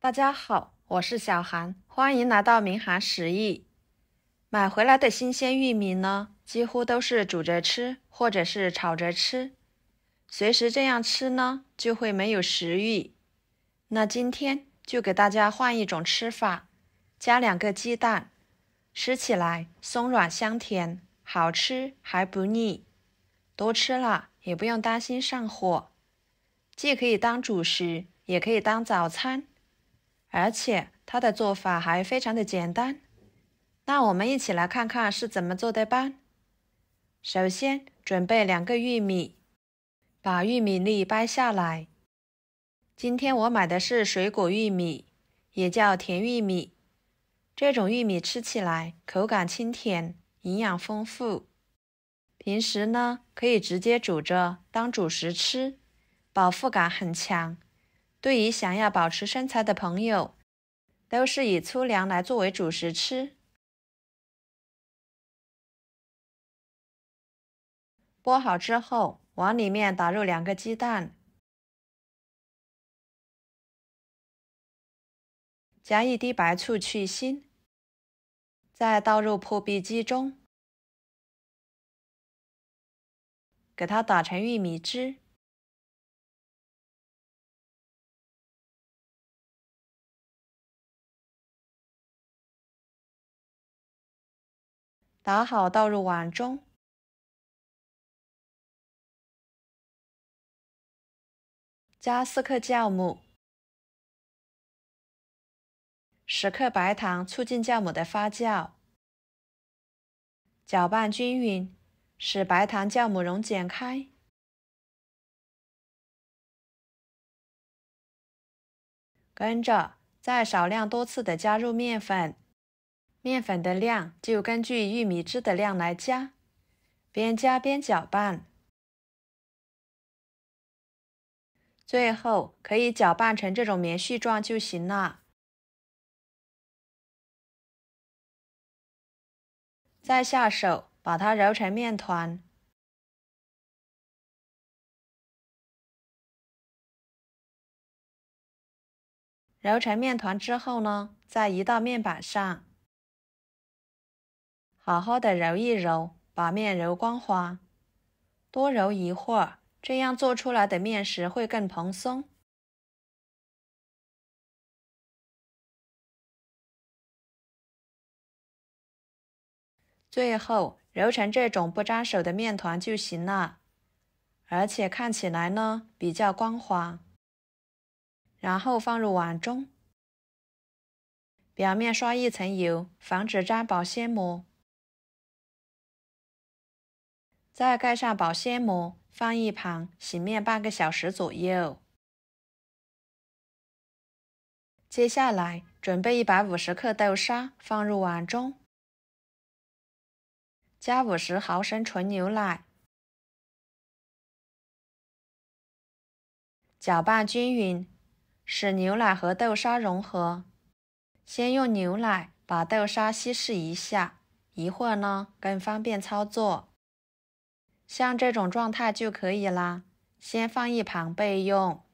大家好，我是小韩，欢迎来到明涵食艺。买回来的新鲜玉米呢，几乎都是煮着吃，或者是炒着吃。随时这样吃呢，就会没有食欲。那今天就给大家换一种吃法，加2个鸡蛋，吃起来松软香甜，好吃还不腻。多吃了也不用担心上火，既可以当主食，也可以当早餐。而且它的做法还非常的简单，那我们一起来看看是怎么做的吧。首先准备2个玉米，把玉米粒掰下来。今天我买的是水果玉米，也叫甜玉米。这种玉米吃起来口感清甜，营养丰富。平时呢，可以直接煮着当主食吃，饱腹感很强。对于想要保持身材的朋友，都是以粗粮来作为主食吃。剥好之后，往里面打入2个鸡蛋，加1滴白醋去腥，再倒入破壁机中，给它打成玉米汁。打好倒入碗中，加4克酵母，10克白糖，促进酵母的发酵。搅拌均匀，使白糖酵母溶解开。跟着再少量多次的加入面粉，面粉的量就根据玉米汁的量来加，边加边搅拌。最后可以搅拌成这种棉絮状就行了。再下手把它揉成面团。揉成面团之后呢，再移到面板上，好好的揉一揉，把面揉光滑。多揉一会儿，这样做出来的面食会更蓬松。最后揉成这种不粘手的面团就行了，而且看起来呢比较光滑。然后放入碗中，表面刷1层油，防止粘保鲜膜。再盖上保鲜膜，放一旁醒面半个小时左右。接下来准备150克豆沙，放入碗中，加50毫升纯牛奶，搅拌均匀，使牛奶和豆沙融合。先用牛奶把豆沙稀释一下，一会儿呢更方便操作。像这种状态就可以啦，先放一旁备用。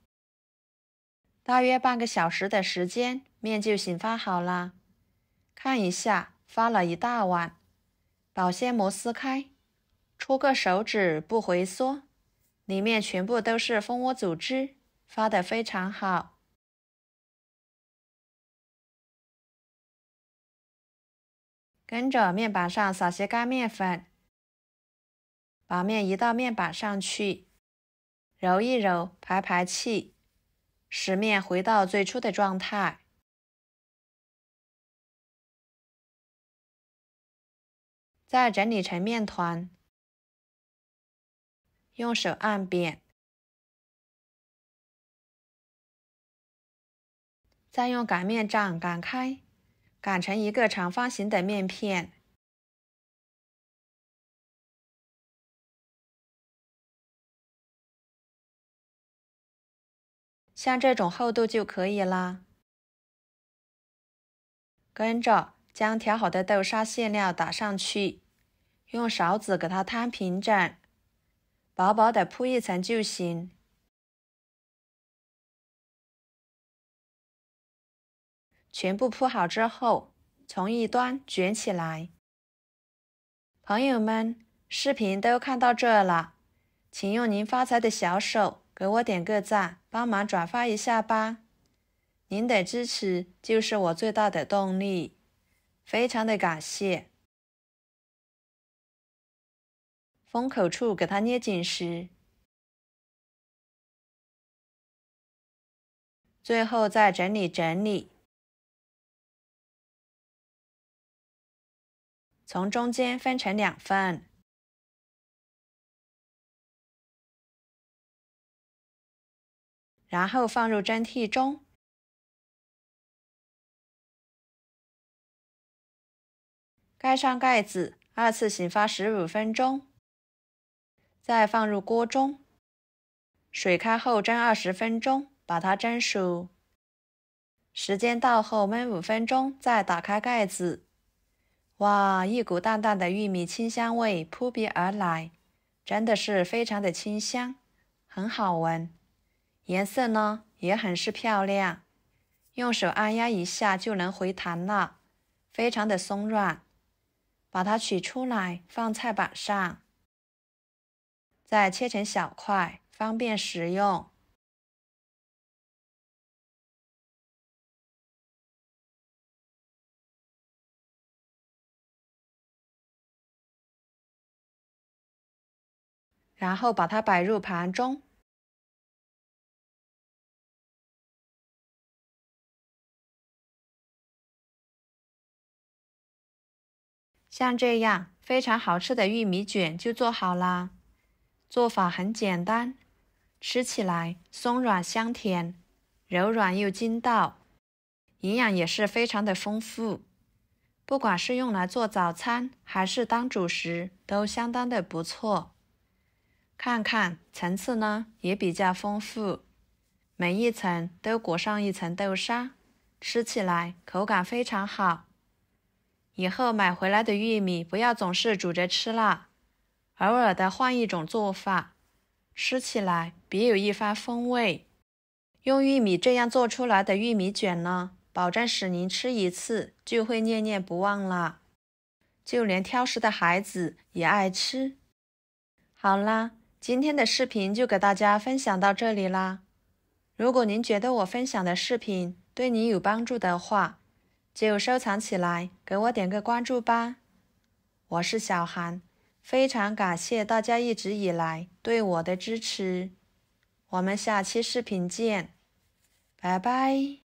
大约半个小时的时间，面就醒发好啦。看一下，发了一大碗，保鲜膜撕开，出个手指不回缩，里面全部都是蜂窝组织，发得非常好。跟着面板上撒些干面粉，把面移到面板上去，揉一揉，排排气，使面回到最初的状态。再整理成面团，用手按扁，再用擀面杖擀开，擀成一个长方形的面片。像这种厚度就可以啦。跟着将调好的豆沙馅料打上去，用勺子给它摊平整，薄薄的铺1层就行。全部铺好之后，从一端卷起来。朋友们，视频都看到这了，请用您发财的小手给我点个赞，帮忙转发一下吧。您的支持就是我最大的动力，非常的感谢。封口处给它捏紧实，最后再整理整理，从中间分成2份，然后放入蒸屉中，盖上盖子，2次醒发15分钟，再放入锅中，水开后蒸20分钟，把它蒸熟。时间到后焖5分钟，再打开盖子。哇，一股淡淡的玉米清香味扑鼻而来，真的是非常的清香，很好闻。颜色呢也很是漂亮，用手按压一下就能回弹了，非常的松软。把它取出来放菜板上，再切成小块，方便食用。然后把它摆入盘中。像这样非常好吃的玉米卷就做好啦。做法很简单，吃起来松软香甜，柔软又筋道，营养也是非常的丰富。不管是用来做早餐还是当主食，都相当的不错。看看层次呢也比较丰富，每一层都裹上一层豆沙，吃起来口感非常好。以后买回来的玉米不要总是煮着吃了，偶尔的换一种做法，吃起来别有一番风味。用玉米这样做出来的玉米卷呢，保证使您吃一次就会念念不忘了，就连挑食的孩子也爱吃。好啦，今天的视频就给大家分享到这里啦。如果您觉得我分享的视频对你有帮助的话，就收藏起来，给我点个关注吧。我是小韩，非常感谢大家一直以来对我的支持。我们下期视频见，拜拜。